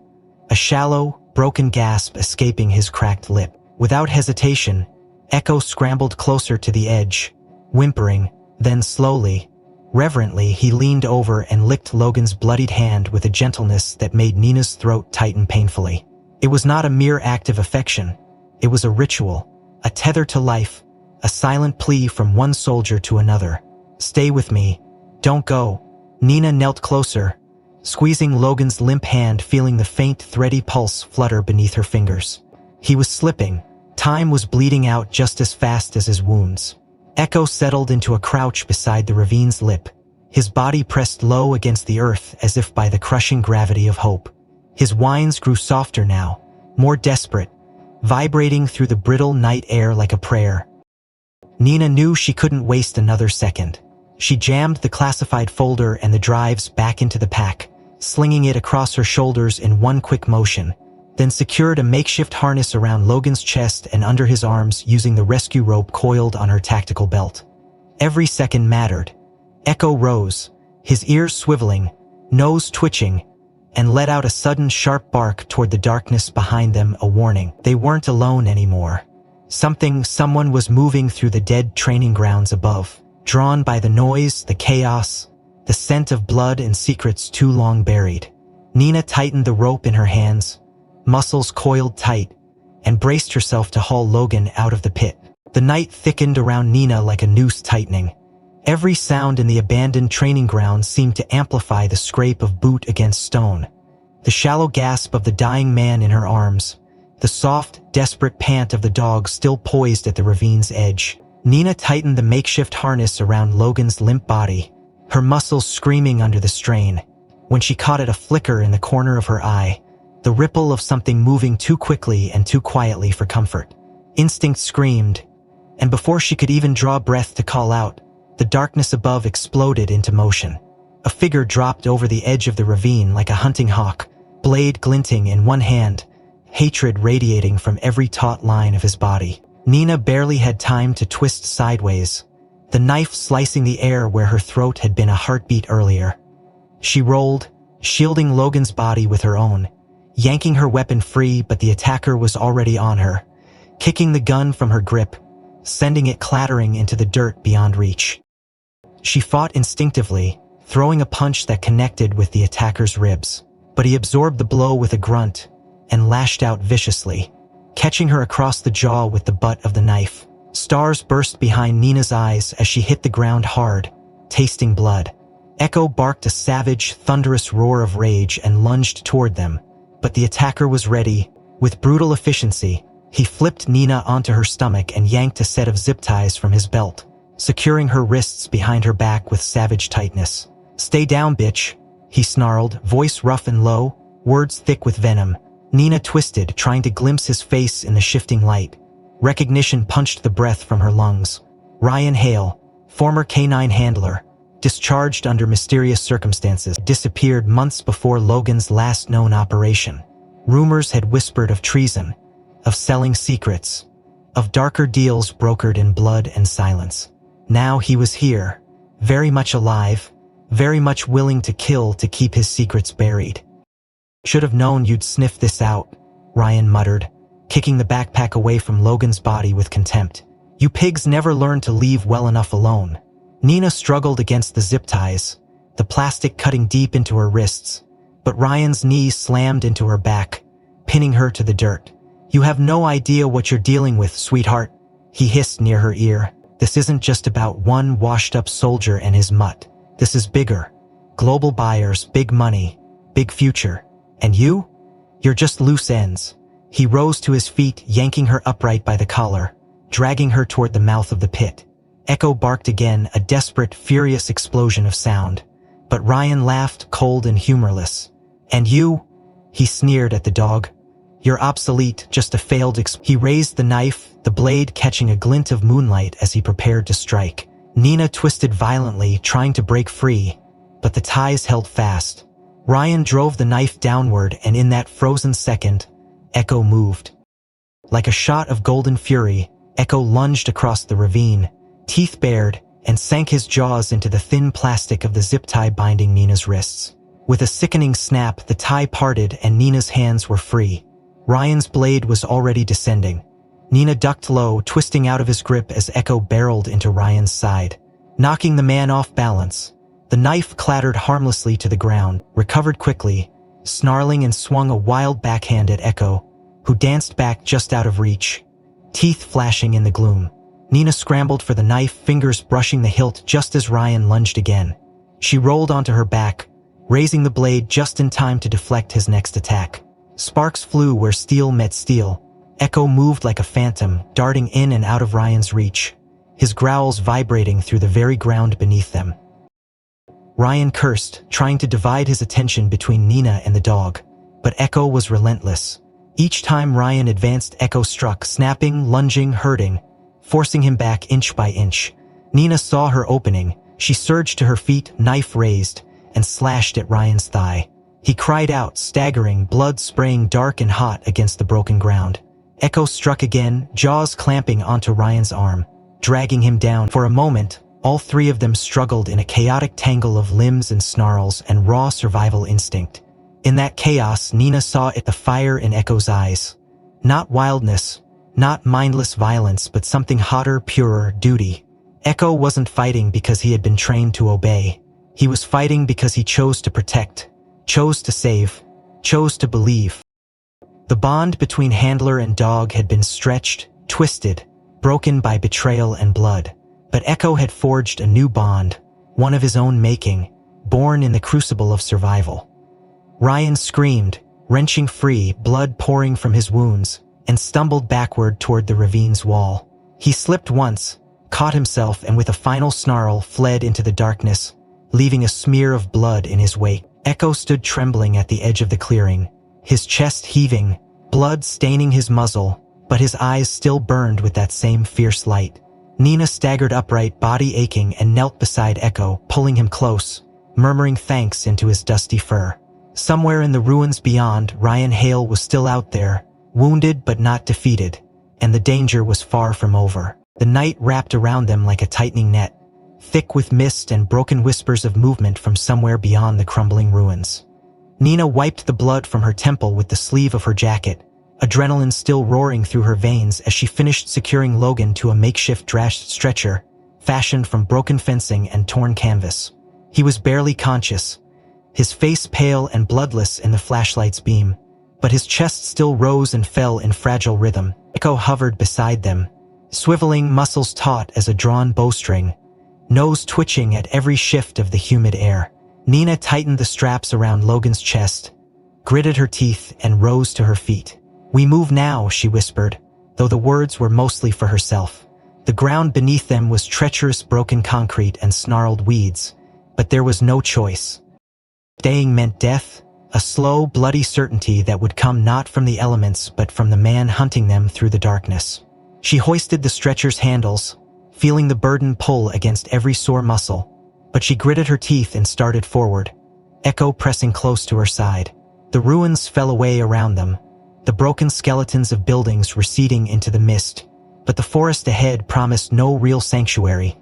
a shallow, broken gasp escaping his cracked lip. Without hesitation, Echo scrambled closer to the edge, whimpering, then slowly, reverently he leaned over and licked Logan's bloodied hand with a gentleness that made Nina's throat tighten painfully. It was not a mere act of affection. It was a ritual, a tether to life, a silent plea from one soldier to another. Stay with me. Don't go. Nina knelt closer, squeezing Logan's limp hand, feeling the faint, thready pulse flutter beneath her fingers. He was slipping. Time was bleeding out just as fast as his wounds. Echo settled into a crouch beside the ravine's lip, his body pressed low against the earth as if by the crushing gravity of hope. His whines grew softer now, more desperate, vibrating through the brittle night air like a prayer. Nina knew she couldn't waste another second. She jammed the classified folder and the drives back into the pack, slinging it across her shoulders in one quick motion, then secured a makeshift harness around Logan's chest and under his arms using the rescue rope coiled on her tactical belt. Every second mattered. Echo rose, his ears swiveling, nose twitching, and let out a sudden sharp bark toward the darkness behind them, a warning. They weren't alone anymore. Someone was moving through the dead training grounds above, drawn by the noise, the chaos, the scent of blood and secrets too long buried. Nina tightened the rope in her hands, muscles coiled tight, and braced herself to haul Logan out of the pit. The night thickened around Nina like a noose tightening. Every sound in the abandoned training ground seemed to amplify the scrape of boot against stone, the shallow gasp of the dying man in her arms, the soft, desperate pant of the dog still poised at the ravine's edge. Nina tightened the makeshift harness around Logan's limp body, her muscles screaming under the strain, when she caught at a flicker in the corner of her eye, the ripple of something moving too quickly and too quietly for comfort. Instinct screamed, and before she could even draw breath to call out, the darkness above exploded into motion. A figure dropped over the edge of the ravine like a hunting hawk, blade glinting in one hand, hatred radiating from every taut line of his body. Nina barely had time to twist sideways, the knife slicing the air where her throat had been a heartbeat earlier. She rolled, shielding Logan's body with her own, yanking her weapon free, but the attacker was already on her, kicking the gun from her grip, sending it clattering into the dirt beyond reach. She fought instinctively, throwing a punch that connected with the attacker's ribs, but he absorbed the blow with a grunt and lashed out viciously, catching her across the jaw with the butt of the knife. Stars burst behind Nina's eyes as she hit the ground hard, tasting blood. Echo barked a savage, thunderous roar of rage and lunged toward them, but the attacker was ready. With brutal efficiency, he flipped Nina onto her stomach and yanked a set of zip ties from his belt, securing her wrists behind her back with savage tightness. "Stay down, bitch," he snarled, voice rough and low, words thick with venom. Nina twisted, trying to glimpse his face in the shifting light. Recognition punched the breath from her lungs. Ryan Hale, former canine handler, discharged under mysterious circumstances, disappeared months before Logan's last known operation. Rumors had whispered of treason, of selling secrets, of darker deals brokered in blood and silence. Now he was here, very much alive, very much willing to kill to keep his secrets buried. "Should have known you'd sniff this out," Ryan muttered, kicking the backpack away from Logan's body with contempt. "You pigs never learned to leave well enough alone." Nina struggled against the zip ties, the plastic cutting deep into her wrists, but Ryan's knees slammed into her back, pinning her to the dirt. "You have no idea what you're dealing with, sweetheart," he hissed near her ear. "This isn't just about one washed-up soldier and his mutt. This is bigger. Global buyers, big money, big future. And you? You're just loose ends." He rose to his feet, yanking her upright by the collar, dragging her toward the mouth of the pit. Echo barked again, a desperate, furious explosion of sound. But Ryan laughed, cold and humorless. "And you?" he sneered at the dog. "You're obsolete, just a failed He raised the knife, the blade catching a glint of moonlight as he prepared to strike. Nina twisted violently, trying to break free, but the ties held fast. Ryan drove the knife downward, and in that frozen second, Echo moved. Like a shot of golden fury, Echo lunged across the ravine, teeth bared, and sank his jaws into the thin plastic of the zip tie binding Nina's wrists. With a sickening snap, the tie parted and Nina's hands were free. Ryan's blade was already descending. Nina ducked low, twisting out of his grip as Echo barreled into Ryan's side, knocking the man off balance. The knife clattered harmlessly to the ground, recovered quickly, snarling, and swung a wild backhand at Echo, who danced back just out of reach, teeth flashing in the gloom. Nina scrambled for the knife, fingers brushing the hilt just as Ryan lunged again. She rolled onto her back, raising the blade just in time to deflect his next attack. Sparks flew where steel met steel. Echo moved like a phantom, darting in and out of Ryan's reach, his growls vibrating through the very ground beneath them. Ryan cursed, trying to divide his attention between Nina and the dog, but Echo was relentless. Each time Ryan advanced, Echo struck, snapping, lunging, hurting, forcing him back inch by inch. Nina saw her opening. She surged to her feet, knife raised, and slashed at Ryan's thigh. He cried out, staggering, blood spraying dark and hot against the broken ground. Echo struck again, jaws clamping onto Ryan's arm, dragging him down. For a moment, All three of them struggled in a chaotic tangle of limbs and snarls and raw survival instinct. In that chaos, Nina saw the fire in Echo's eyes. Not wildness, not mindless violence, but something hotter, purer, duty. Echo wasn't fighting because he had been trained to obey. He was fighting because he chose to protect, chose to save, chose to believe. The bond between handler and dog had been stretched, twisted, broken by betrayal and blood. But Echo had forged a new bond, one of his own making, born in the crucible of survival. Ryan screamed, wrenching free, blood pouring from his wounds, and stumbled backward toward the ravine's wall. He slipped once, caught himself, and with a final snarl fled into the darkness, leaving a smear of blood in his wake. Echo stood trembling at the edge of the clearing, his chest heaving, blood staining his muzzle, but his eyes still burned with that same fierce light. Nina staggered upright, body aching, and knelt beside Echo, pulling him close, murmuring thanks into his dusty fur. Somewhere in the ruins beyond, Ryan Hale was still out there, wounded but not defeated, and the danger was far from over. The night wrapped around them like a tightening net, thick with mist and broken whispers of movement from somewhere beyond the crumbling ruins. Nina wiped the blood from her temple with the sleeve of her jacket, adrenaline still roaring through her veins as she finished securing Logan to a makeshift stretcher, fashioned from broken fencing and torn canvas. He was barely conscious, his face pale and bloodless in the flashlight's beam, but his chest still rose and fell in fragile rhythm. Echo hovered beside them, swiveling, muscles taut as a drawn bowstring, nose twitching at every shift of the humid air. Nina tightened the straps around Logan's chest, gritted her teeth, and rose to her feet. "We move now," she whispered, though the words were mostly for herself. The ground beneath them was treacherous broken concrete and snarled weeds, but there was no choice. Staying meant death, a slow, bloody certainty that would come not from the elements but from the man hunting them through the darkness. She hoisted the stretcher's handles, feeling the burden pull against every sore muscle, but she gritted her teeth and started forward, Echo pressing close to her side. The ruins fell away around them, the broken skeletons of buildings receding into the mist, but the forest ahead promised no real sanctuary.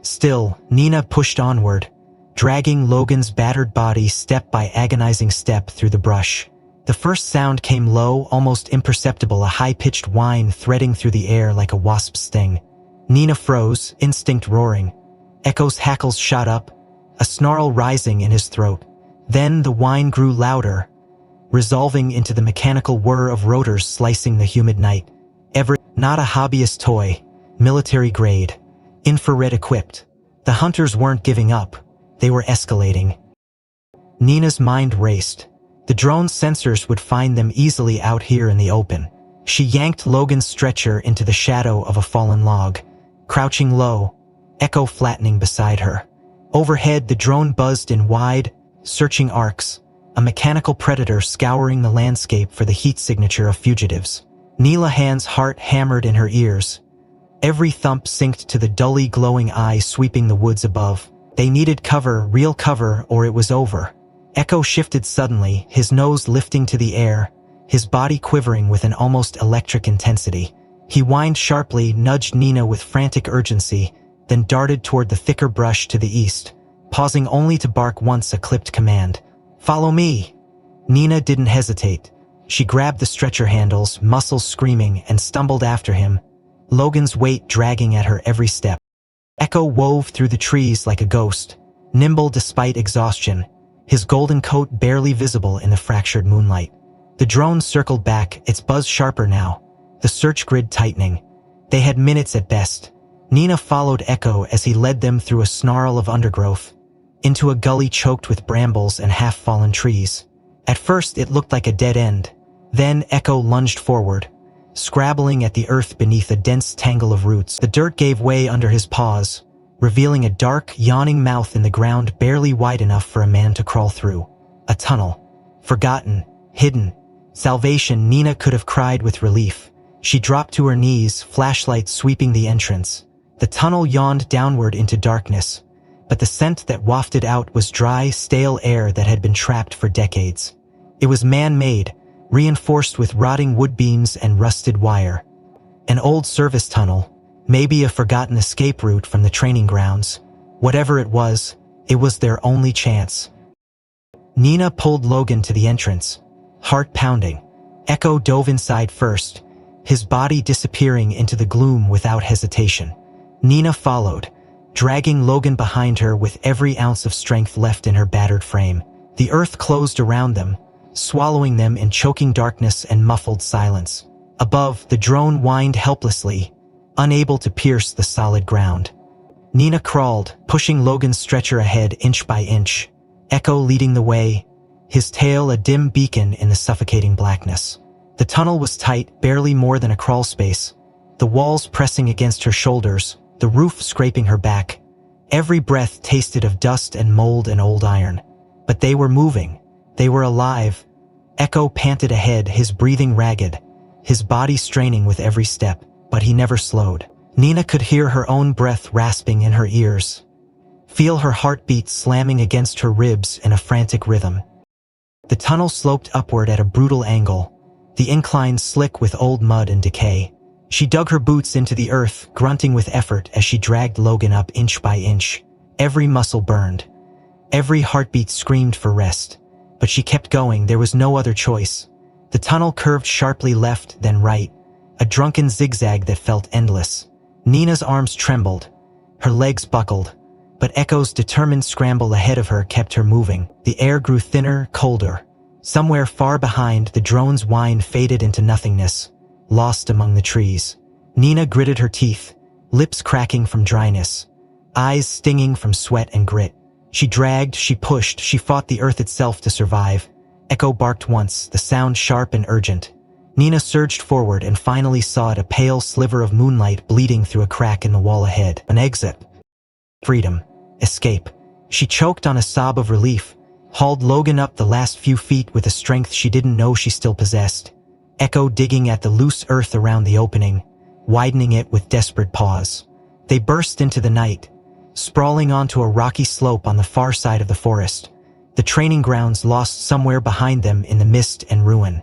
Still, Nina pushed onward, dragging Logan's battered body step by agonizing step through the brush. The first sound came low, almost imperceptible, a high-pitched whine threading through the air like a wasp's sting. Nina froze, instinct roaring. Echo's hackles shot up, a snarl rising in his throat. Then the whine grew louder, resolving into the mechanical whir of rotors slicing the humid night. Not a hobbyist toy, military grade, infrared equipped. The hunters weren't giving up, they were escalating. Nina's mind raced. The drone's sensors would find them easily out here in the open. She yanked Logan's stretcher into the shadow of a fallen log, crouching low, Echo flattening beside her. Overhead, the drone buzzed in wide, searching arcs, a mechanical predator scouring the landscape for the heat signature of fugitives. Neelahan's heart hammered in her ears. Every thump synced to the dully glowing eye sweeping the woods above. They needed cover, real cover, or it was over. Echo shifted suddenly, his nose lifting to the air, his body quivering with an almost electric intensity. He whined sharply, nudged Nina with frantic urgency, then darted toward the thicker brush to the east, pausing only to bark once a clipped command. "Follow me!" Nina didn't hesitate. She grabbed the stretcher handles, muscles screaming, and stumbled after him, Logan's weight dragging at her every step. Echo wove through the trees like a ghost, nimble despite exhaustion, his golden coat barely visible in the fractured moonlight. The drone circled back, its buzz sharper now, the search grid tightening. They had minutes at best. Nina followed Echo as he led them through a snarl of undergrowth, into a gully choked with brambles and half-fallen trees. At first it looked like a dead end. Then Echo lunged forward, scrabbling at the earth beneath a dense tangle of roots. The dirt gave way under his paws, revealing a dark, yawning mouth in the ground barely wide enough for a man to crawl through. A tunnel. Forgotten. Hidden. Salvation, Nina could have cried with relief. She dropped to her knees, flashlight sweeping the entrance. The tunnel yawned downward into darkness, but the scent that wafted out was dry, stale air that had been trapped for decades. It was man-made, reinforced with rotting wood beams and rusted wire. An old service tunnel, maybe a forgotten escape route from the training grounds. Whatever it was their only chance. Nina pulled Logan to the entrance, heart pounding. Echo dove inside first, his body disappearing into the gloom without hesitation. Nina followed, dragging Logan behind her with every ounce of strength left in her battered frame. The earth closed around them, swallowing them in choking darkness and muffled silence. Above, the drone whined helplessly, unable to pierce the solid ground. Nina crawled, pushing Logan's stretcher ahead inch by inch, Echo leading the way, his tail a dim beacon in the suffocating blackness. The tunnel was tight, barely more than a crawl space, the walls pressing against her shoulders, the roof scraping her back. Every breath tasted of dust and mold and old iron. But they were moving. They were alive. Echo panted ahead, his breathing ragged, his body straining with every step, but he never slowed. Nina could hear her own breath rasping in her ears, feel her heartbeat slamming against her ribs in a frantic rhythm. The tunnel sloped upward at a brutal angle, the incline slick with old mud and decay. She dug her boots into the earth, grunting with effort as she dragged Logan up inch by inch. Every muscle burned. Every heartbeat screamed for rest. But she kept going, there was no other choice. The tunnel curved sharply left, then right, a drunken zigzag that felt endless. Nina's arms trembled, her legs buckled, but Echo's determined scramble ahead of her kept her moving. The air grew thinner, colder. Somewhere far behind, the drone's whine faded into nothingness, lost among the trees. Nina gritted her teeth, lips cracking from dryness, eyes stinging from sweat and grit. She dragged, she pushed, she fought the earth itself to survive. Echo barked once, the sound sharp and urgent. Nina surged forward and finally saw it, a pale sliver of moonlight bleeding through a crack in the wall ahead. An exit. Freedom. Escape. She choked on a sob of relief, hauled Logan up the last few feet with a strength she didn't know she still possessed. Echo digging at the loose earth around the opening, widening it with desperate paws. They burst into the night, sprawling onto a rocky slope on the far side of the forest, the training grounds lost somewhere behind them in the mist and ruin.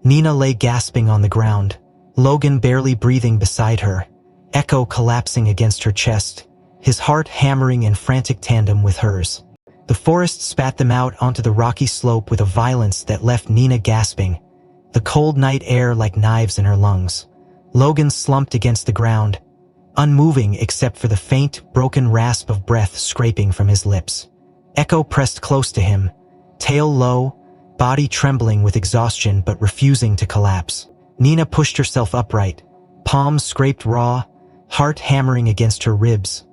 Nina lay gasping on the ground, Logan barely breathing beside her, Echo collapsing against her chest, his heart hammering in frantic tandem with hers. The forest spat them out onto the rocky slope with a violence that left Nina gasping, the cold night air like knives in her lungs. Logan slumped against the ground, unmoving except for the faint, broken rasp of breath scraping from his lips. Echo pressed close to him, tail low, body trembling with exhaustion but refusing to collapse. Nina pushed herself upright, palms scraped raw, heart hammering against her ribs.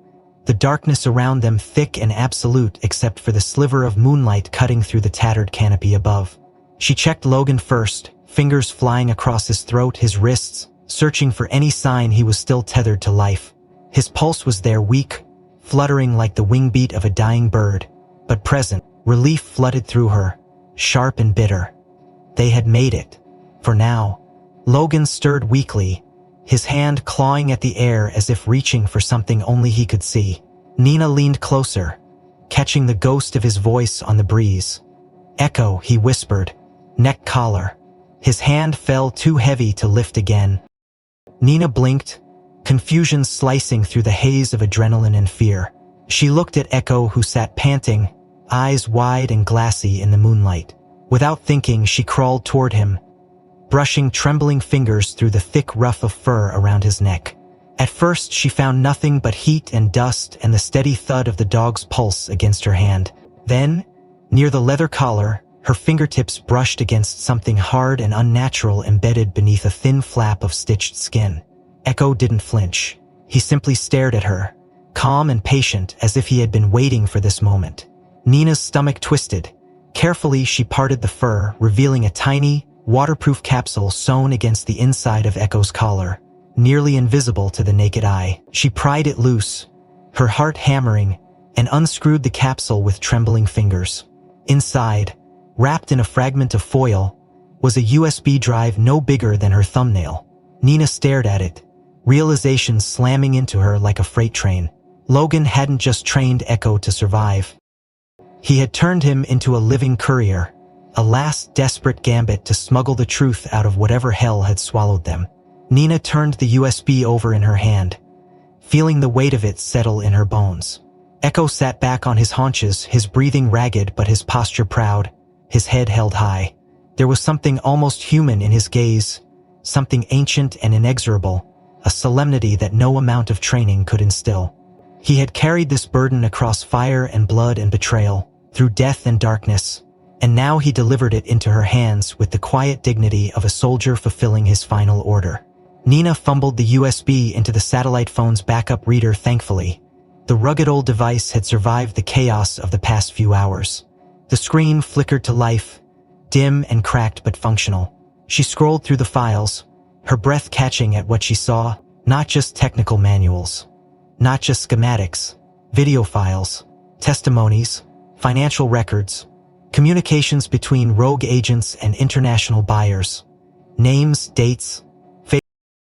The darkness around them thick and absolute except for the sliver of moonlight cutting through the tattered canopy above. She checked Logan first, fingers flying across his throat, his wrists, searching for any sign he was still tethered to life. His pulse was there, weak, fluttering like the wing beat of a dying bird, but present. Relief flooded through her, sharp and bitter. They had made it. For now. Logan stirred weakly, his hand clawing at the air as if reaching for something only he could see. Nina leaned closer, catching the ghost of his voice on the breeze. Echo, he whispered, neck collar. His hand fell too heavy to lift again. Nina blinked, confusion slicing through the haze of adrenaline and fear. She looked at Echo, who sat panting, eyes wide and glassy in the moonlight. Without thinking, she crawled toward him, brushing trembling fingers through the thick ruff of fur around his neck. At first, she found nothing but heat and dust and the steady thud of the dog's pulse against her hand. Then, near the leather collar, her fingertips brushed against something hard and unnatural embedded beneath a thin flap of stitched skin. Echo didn't flinch. He simply stared at her, calm and patient as if he had been waiting for this moment. Nina's stomach twisted. Carefully, she parted the fur, revealing a tiny, waterproof capsule sewn against the inside of Echo's collar, nearly invisible to the naked eye. She pried it loose, her heart hammering, and unscrewed the capsule with trembling fingers. Inside, wrapped in a fragment of foil, was a USB drive no bigger than her thumbnail. Nina stared at it, realization slamming into her like a freight train. Logan hadn't just trained Echo to survive. He had turned him into a living courier, a last desperate gambit to smuggle the truth out of whatever hell had swallowed them. Nina turned the USB over in her hand, feeling the weight of it settle in her bones. Echo sat back on his haunches, his breathing ragged but his posture proud, his head held high. There was something almost human in his gaze, something ancient and inexorable, a solemnity that no amount of training could instill. He had carried this burden across fire and blood and betrayal, through death and darkness, and now he delivered it into her hands with the quiet dignity of a soldier fulfilling his final order. Nina fumbled the USB into the satellite phone's backup reader thankfully. The rugged old device had survived the chaos of the past few hours. The screen flickered to life, dim and cracked but functional. She scrolled through the files, her breath catching at what she saw, not just technical manuals, not just schematics, video files, testimonies, financial records, communications between rogue agents and international buyers, names, dates,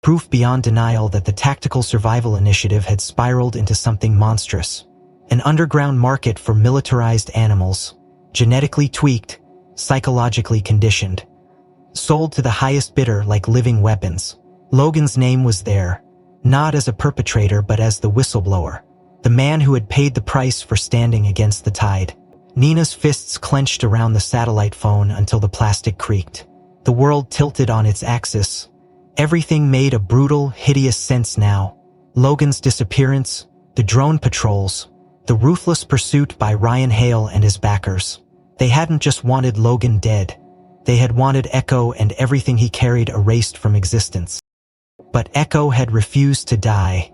proof beyond denial that the Tactical Survival Initiative had spiraled into something monstrous. An underground market for militarized animals, genetically tweaked, psychologically conditioned, sold to the highest bidder like living weapons. Logan's name was there, not as a perpetrator but as the whistleblower, the man who had paid the price for standing against the tide. Nina's fists clenched around the satellite phone until the plastic creaked. The world tilted on its axis. Everything made a brutal, hideous sense now. Logan's disappearance, the drone patrols, the ruthless pursuit by Ryan Hale and his backers. They hadn't just wanted Logan dead. They had wanted Echo and everything he carried erased from existence. But Echo had refused to die.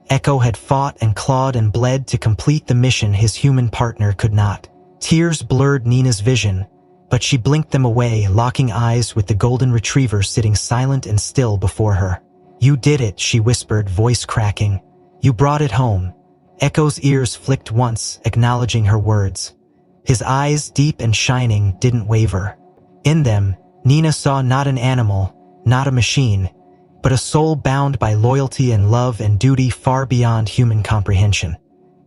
Echo had fought and clawed and bled to complete the mission his human partner could not. Tears blurred Nina's vision, but she blinked them away, locking eyes with the golden retriever sitting silent and still before her. "You did it," she whispered, voice cracking. "You brought it home." Echo's ears flicked once, acknowledging her words. His eyes, deep and shining, didn't waver. In them, Nina saw not an animal, not a machine, but a soul bound by loyalty and love and duty far beyond human comprehension.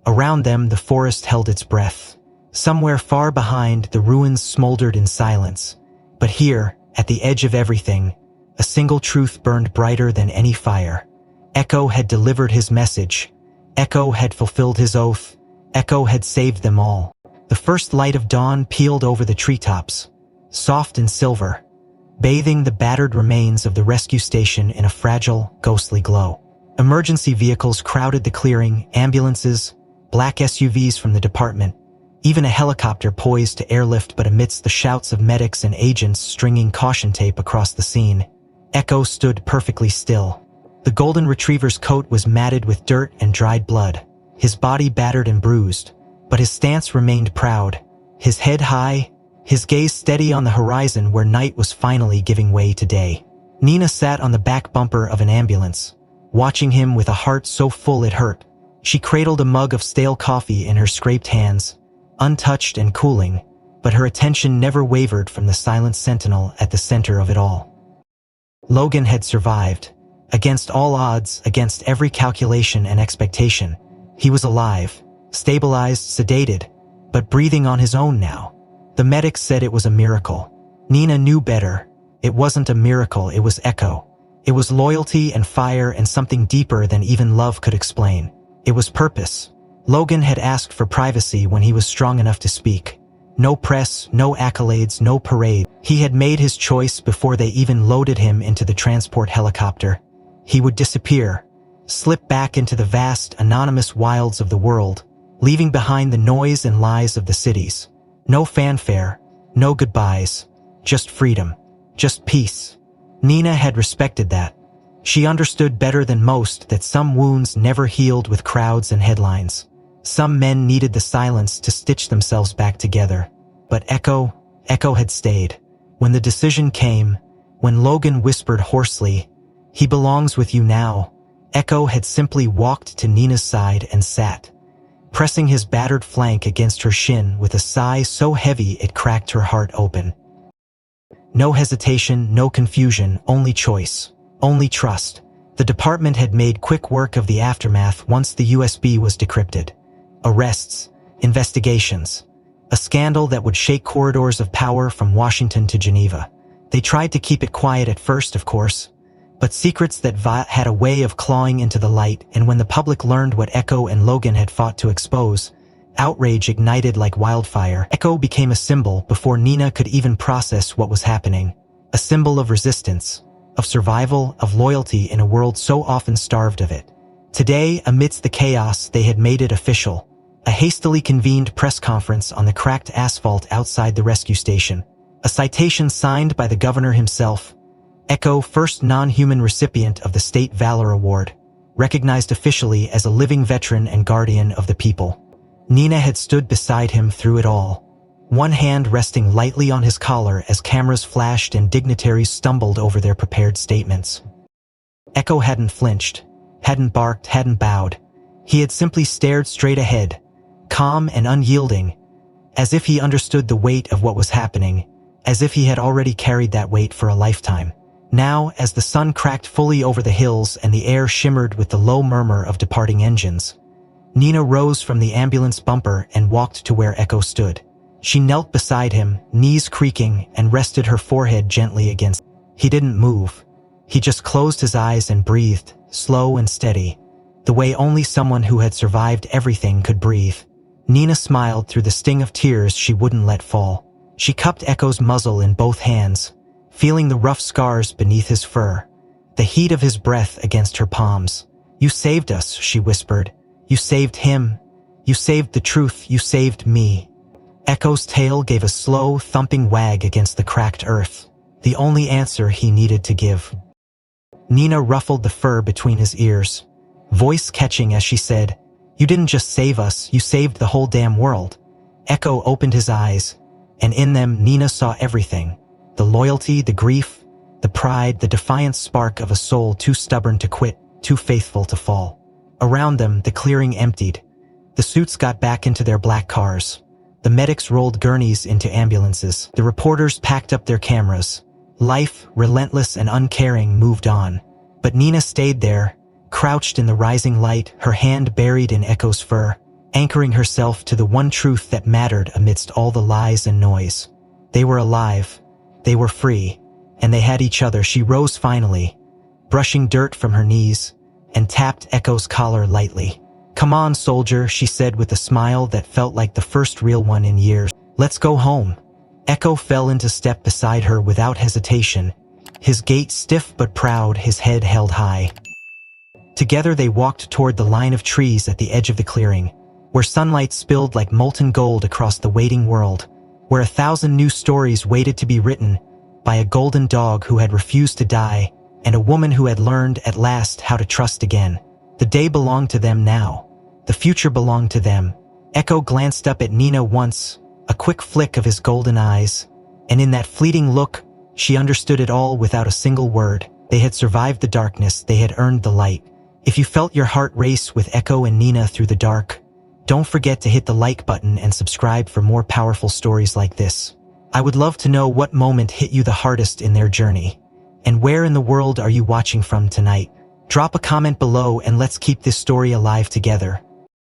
Around them, the forest held its breath. Somewhere far behind, the ruins smoldered in silence. But here, at the edge of everything, a single truth burned brighter than any fire. Echo had delivered his message. Echo had fulfilled his oath. Echo had saved them all. The first light of dawn peeled over the treetops, soft and silver, bathing the battered remains of the rescue station in a fragile, ghostly glow. Emergency vehicles crowded the clearing, ambulances, black SUVs from the department, even a helicopter poised to airlift, but amidst the shouts of medics and agents stringing caution tape across the scene, Echo stood perfectly still. The golden retriever's coat was matted with dirt and dried blood, his body battered and bruised, but his stance remained proud, his head high, his gaze steady on the horizon where night was finally giving way to day. Nina sat on the back bumper of an ambulance, watching him with a heart so full it hurt. She cradled a mug of stale coffee in her scraped hands, untouched and cooling, but her attention never wavered from the silent sentinel at the center of it all. Logan had survived. Against all odds, against every calculation and expectation, he was alive, stabilized, sedated, but breathing on his own now. The medics said it was a miracle. Nina knew better. It wasn't a miracle, it was Echo. It was loyalty and fire and something deeper than even love could explain. It was purpose. Logan had asked for privacy when he was strong enough to speak. No press, no accolades, no parade. He had made his choice before they even loaded him into the transport helicopter. He would disappear, slip back into the vast, anonymous wilds of the world, leaving behind the noise and lies of the cities. No fanfare, no goodbyes, just freedom, just peace. Nina had respected that. She understood better than most that some wounds never healed with crowds and headlines. Some men needed the silence to stitch themselves back together. But Echo had stayed. When the decision came, when Logan whispered hoarsely, "He belongs with you now," Echo had simply walked to Nina's side and sat, pressing his battered flank against her shin with a sigh so heavy it cracked her heart open. No hesitation, no confusion, only choice, only trust. The department had made quick work of the aftermath once the USB was decrypted. Arrests, investigations, a scandal that would shake corridors of power from Washington to Geneva. They tried to keep it quiet at first, of course, but secrets that had a way of clawing into the light, and when the public learned what Echo and Logan had fought to expose, outrage ignited like wildfire. Echo became a symbol before Nina could even process what was happening. A symbol of resistance, of survival, of loyalty in a world so often starved of it. Today, amidst the chaos, they had made it official. A hastily convened press conference on the cracked asphalt outside the rescue station. A citation signed by the governor himself. Echo, first non-human recipient of the State Valor Award, recognized officially as a living veteran and guardian of the people. Nina had stood beside him through it all, one hand resting lightly on his collar as cameras flashed and dignitaries stumbled over their prepared statements. Echo hadn't flinched, hadn't barked, hadn't bowed. He had simply stared straight ahead, calm and unyielding, as if he understood the weight of what was happening, as if he had already carried that weight for a lifetime. Now, as the sun cracked fully over the hills and the air shimmered with the low murmur of departing engines, Nina rose from the ambulance bumper and walked to where Echo stood. She knelt beside him, knees creaking, and rested her forehead gently against him. He didn't move. He just closed his eyes and breathed, slow and steady, the way only someone who had survived everything could breathe. Nina smiled through the sting of tears she wouldn't let fall. She cupped Echo's muzzle in both hands, feeling the rough scars beneath his fur, the heat of his breath against her palms. "You saved us," she whispered. "You saved him. You saved the truth. You saved me." Echo's tail gave a slow, thumping wag against the cracked earth, the only answer he needed to give. Nina ruffled the fur between his ears, voice catching as she said, "You didn't just save us, you saved the whole damn world." Echo opened his eyes, and in them Nina saw everything. The loyalty, the grief, the pride, the defiant spark of a soul too stubborn to quit, too faithful to fall. Around them, the clearing emptied. The suits got back into their black cars. The medics rolled gurneys into ambulances. The reporters packed up their cameras. Life, relentless and uncaring, moved on. But Nina stayed there, crouched in the rising light, her hand buried in Echo's fur, anchoring herself to the one truth that mattered amidst all the lies and noise. They were alive. They were free, and they had each other. She rose finally, brushing dirt from her knees, and tapped Echo's collar lightly. "Come on, soldier," she said with a smile that felt like the first real one in years. "Let's go home." Echo fell into step beside her without hesitation, his gait stiff but proud, his head held high. Together they walked toward the line of trees at the edge of the clearing, where sunlight spilled like molten gold across the waiting world, where 1,000 new stories waited to be written by a golden dog who had refused to die, and a woman who had learned at last how to trust again. The day belonged to them now. The future belonged to them. Echo glanced up at Nina once, a quick flick of his golden eyes, and in that fleeting look, she understood it all without a single word. They had survived the darkness, they had earned the light. If you felt your heart race with Echo and Nina through the dark, don't forget to hit the like button and subscribe for more powerful stories like this. I would love to know what moment hit you the hardest in their journey. And where in the world are you watching from tonight? Drop a comment below and let's keep this story alive together.